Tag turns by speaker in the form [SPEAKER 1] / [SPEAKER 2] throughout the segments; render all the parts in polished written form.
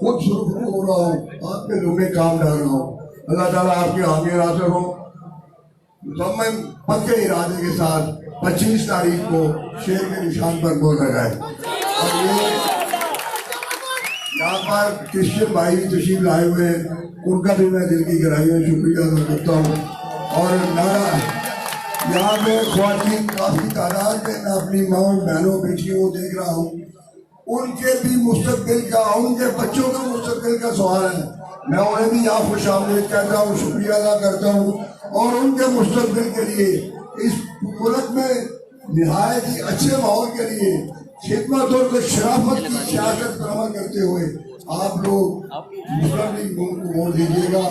[SPEAKER 1] خود سرخرو ہو رہا ہوں، آپ کے لمبے کام ڈال رہا ہوں. اللہ تعالیٰ آپ کے حامی ناصر ہوں. مکمل پکے ارادے کے ساتھ 25 تاریخ کو شیر کے نشان پر گول لگائے. اور یہ یہاں پر کرسچن بھائی بھی تشریف لائے ہوئے ہیں، ان کا بھی میں دل کی گہرائی میں شکریہ ادا کرتا ہوں. اور نعرہ یہاں پہ خواتین کافی تعداد میں اپنی ماؤں بہنوں بیٹیوں دیکھ رہا ہوں، ان کے بھی مستقبل کا، ان کے بچوں کا مستقبل کا سوال ہے. میں انہیں بھی یہاں خوش آمدید کہتا ہوں، شکریہ ادا کرتا ہوں. اور ان کے مستقبل کے لیے اس ملک میں نہایت ہی اچھے ماحول کے لیے خدمت اور شرافت کی سیاست عمل کرتے ہوئے آپ لوگ مسلم لیگ کو ووٹ دیجیے گا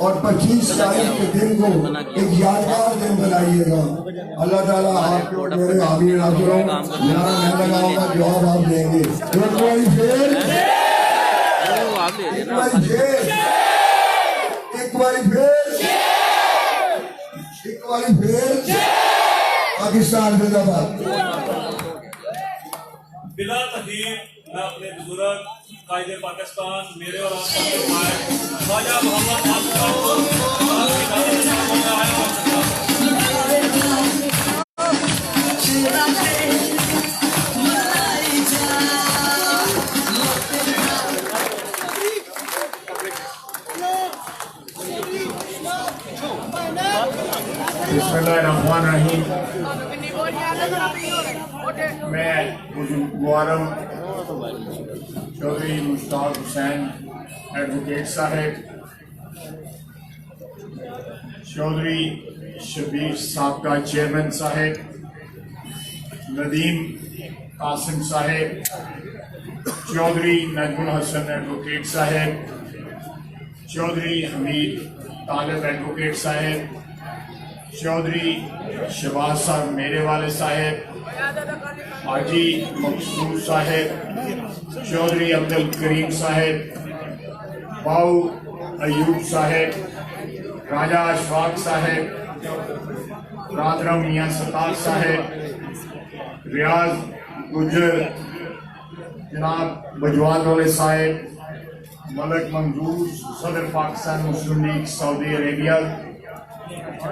[SPEAKER 1] اور 25 تاریخ کے دن کو ایک یادگار دن بنائیے گا. اللہ تعالیٰ آپ کو میرے حامی ناصر ہوں. نعرہ میں لگاؤں گا، جواب آپ دیں گے. ایک باری پھر، ایک باری پھر، ایک باری پھر، ایک باری پھر پاکستان زندہ باد.
[SPEAKER 2] بلا تحریر میں اپنے بزرگ قائد پاکستان میرے اور آپ کے بھائی خواجہ محمد عاصم صاحب کو آپ کی دعوت سے ہونا
[SPEAKER 3] بسم اللہ الرحمن الرحیم. میں بزرگوارم چودھری مشتاق حسین ایڈوکیٹ صاحب، چودھری شبیر سابقہ چیئرمین صاحب، ندیم قاسم صاحب، چودھری نجم الحسن ایڈوکیٹ صاحب، چودھری حمید طالب ایڈوکیٹ صاحب، چودھری شہباز صاحب میرے والے صاحب، حاجی مقصود صاحب، چودھری عبد الکریم صاحب، باؤ ایوب صاحب، راجہ اشفاق صاحب، رادرم میاں ستار صاحب، ریاض گجر، جناب بجواد والے صاحب، ملک منظور صدر پاکستان مسلم لیگ سعودی عربیہ،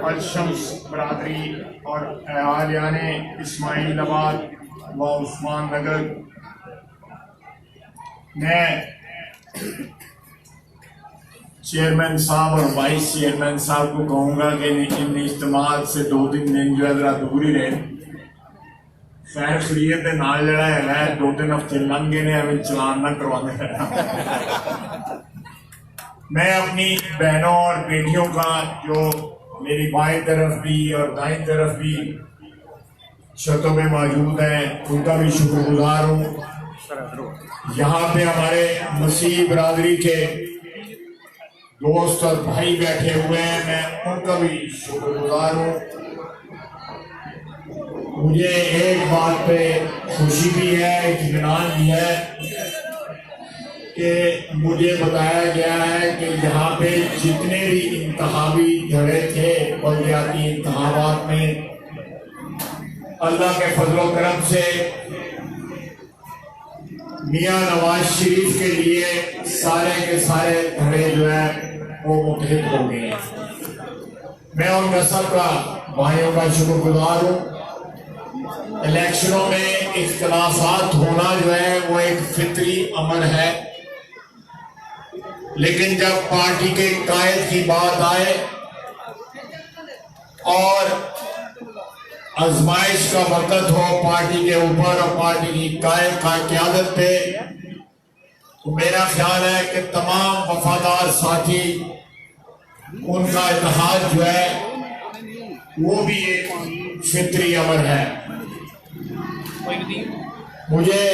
[SPEAKER 3] الشمس برادری اور اہالیان اسماعیل آباد و عثمان نگر. میں چیئرمین صاحب اور وائس چیئرمین صاحب کو کہوں گا کہ ان اجتماعات سے 2-3 دن جو ہے ذرا دور ہی رہے. خیر خیریت دے نال جڑا ہے 2-3 ہفتے لنگ گئے نے، ابھی چلان نہ کروانے ہیں. میں اپنی بہنوں اور بیٹیوں کا جو میری بائیں طرف بھی اور دائیں طرف بھی چھتوں میں موجود ہیں ان کا بھی شکر گزار ہوں. یہاں پہ ہمارے مسیحی برادری کے دوست اور بھائی بیٹھے ہوئے ہیں، میں ان کا بھی شکر گزار ہوں. مجھے ایک بات پہ خوشی بھی ہے، اطمینان بھی ہے کہ مجھے بتایا گیا ہے کہ یہاں پہ جتنے بھی انتخابی دھڑے تھے بلدیاتی انتخابات میں، اللہ کے فضل و کرم سے میاں نواز شریف کے لیے سارے کے سارے دھڑے جو ہیں وہ متحد ہو گئے ہیں. میں ان کا سب کا بھائیوں کا شکر گزار ہوں. الیکشنوں میں اختلافات ہونا جو ہے وہ ایک فطری امر ہے، لیکن جب پارٹی کے قائد کی بات آئے اور آزمائش کا وقت ہو پارٹی کے اوپر اور پارٹی کی قائد کا قیادت پہ، تو میرا خیال ہے کہ تمام وفادار ساتھی ان کا اتحاد جو ہے وہ بھی ایک فطری امر ہے. مجھے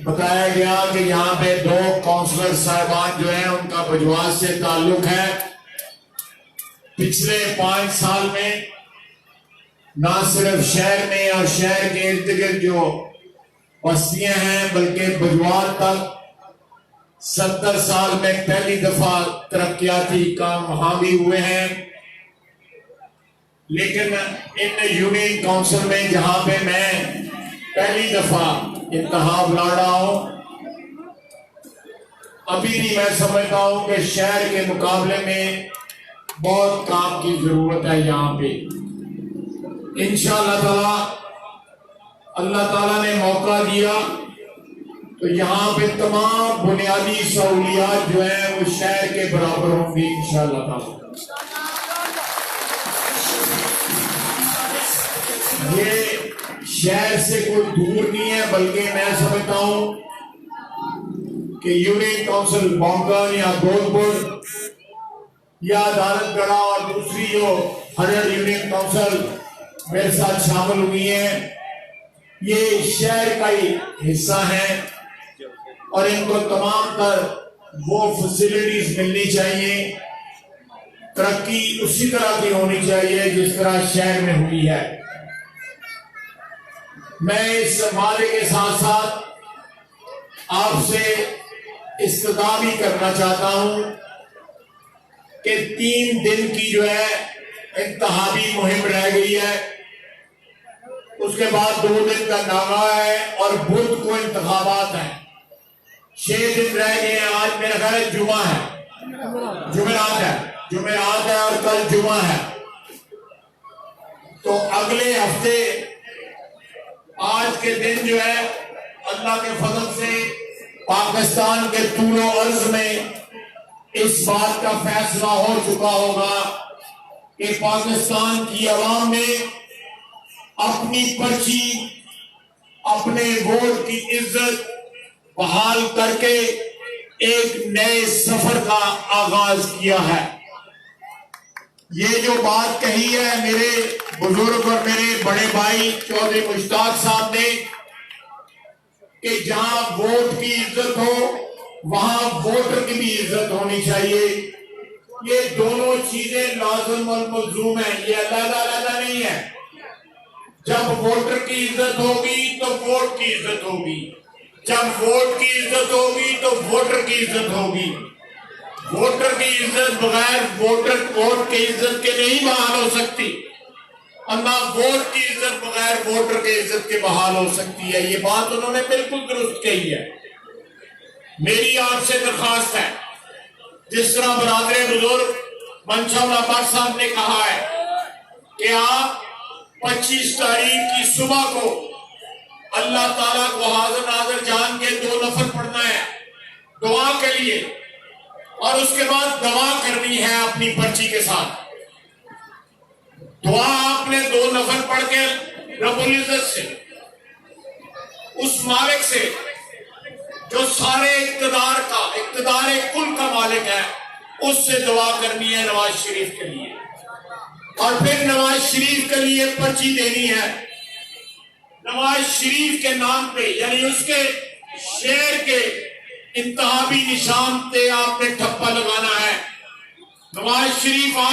[SPEAKER 3] بتایا گیا کہ یہاں پہ 2 کونسلر صاحبان جو ہیں ان کا بجواد سے تعلق ہے. پچھلے 5 سال میں نہ صرف شہر میں اور شہر کے ارد گرد جو بستیاں ہیں بلکہ بجواد تک 70 سال میں پہلی دفعہ ترقیاتی کام وہاں بھی ہوئے ہیں. لیکن ان یونین کونسل میں جہاں پہ میں پہلی دفعہ انتخاب لڑ رہا ہوں، ابھی بھی میں سمجھتا ہوں کہ شہر کے مقابلے میں بہت کام کی ضرورت ہے یہاں پہ. انشاءاللہ تعالی اللہ تعالیٰ نے موقع دیا تو یہاں پہ تمام بنیادی سہولیات جو ہیں وہ شہر کے برابر ہوں گی انشاءاللہ تعالیٰ. یہ شہر سے کوئی دور نہیں ہے، بلکہ میں سمجھتا ہوں کہ یونین کونسل بونگن یا گولپور یا دانت گڑھا اور دوسری جو 100 یونین کونسل میرے ساتھ شامل ہوئی ہیں، یہ شہر کا ہی حصہ ہیں اور ان کو تمام تر وہ فیسلٹیز ملنی چاہیے. ترقی اسی طرح کی ہونی چاہیے جس طرح شہر میں ہوئی ہے. میں اس وعدے کے ساتھ ساتھ آپ سے استدعا بھی کرنا چاہتا ہوں کہ 3 دن کی جو ہے انتخابی مہم رہ گئی ہے، اس کے بعد 2 دن کا نامہ ہے اور بدھ کو انتخابات ہیں. 6 دن رہ گئے ہیں. آج میرا خیال ہے جمعہ ہے، جمعرات ہے اور کل جمعہ ہے. تو اگلے ہفتے آج کے دن جو ہے اللہ کے فضل سے پاکستان کے طول و عرض میں اس بات کا فیصلہ ہو چکا ہوگا کہ پاکستان کی عوام نے اپنی پرچی، اپنے ووٹ کی عزت بحال کر کے ایک نئے سفر کا آغاز کیا ہے. یہ جو بات کہی ہے میرے بزرگ اور میرے بڑے بھائی چودھری مشتاق صاحب نے کہ جہاں ووٹ کی عزت ہو وہاں ووٹر کی بھی عزت ہونی چاہیے. یہ دونوں چیزیں لازم اور ملزوم ہیں، یہ علیحدہ نہیں ہے. جب ووٹر کی عزت ہوگی تو ووٹ کی عزت ہوگی، جب ووٹ کی عزت ہوگی تو ووٹر کی عزت ہوگی. ووٹر کی عزت بغیر ووٹ کی عزت کے نہیں بحال ہو سکتی، اما ووٹ کی عزت بغیر ووٹر کی عزت کے بحال ہو سکتی ہے. یہ بات انہوں نے بالکل درست کہی ہے. میری آپ سے درخواست ہے، جس طرح برادر بزرگ منشا اللہ بٹ صاحب نے کہا ہے کہ آپ 25 تاریخ کی صبح کو اللہ تعالیٰ کو حاضر ناظر جان کے 2 نفل پڑھنا ہے دعا کے لیے، اور اس کے بعد دعا کرنی ہے اپنی پرچی کے ساتھ. دعا آپ نے 2 نفل پڑھ کے رب العزت سے، اس مالک سے جو سارے اقتدار کل کا مالک ہے، اس سے دعا کرنی ہے نواز شریف کے لیے، اور پھر نواز شریف کے لیے پرچی دینی ہے. نواز شریف کے نام پہ، یعنی اس کے شہر کے انتخابی نشان پہ آپ نے ٹھپا لگانا ہے. نواز شریف آپ